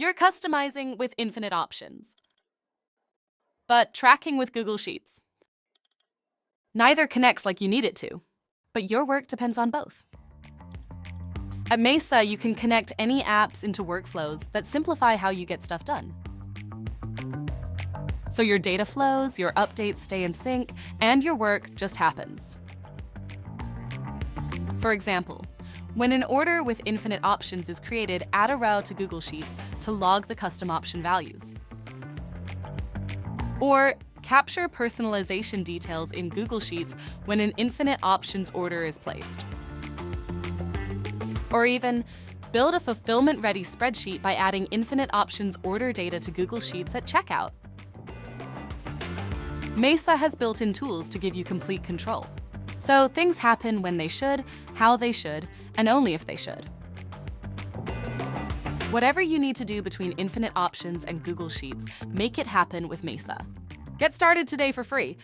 You're customizing with infinite options, but tracking with Google Sheets. Neither connects like you need it to, but your work depends on both. At Mesa, you can connect any apps into workflows that simplify how you get stuff done. So your data flows, your updates stay in sync, and your work just happens. For example, when an order with infinite options is created, add a row to Google Sheets to log the custom option values. Or capture personalization details in Google Sheets when an infinite options order is placed. Or even build a fulfillment-ready spreadsheet by adding infinite options order data to Google Sheets at checkout. Mesa has built-in tools to give you complete control. So things happen when they should, how they should, and only if they should. Whatever you need to do between infinite options and Google Sheets, make it happen with Mesa. Get started today for free.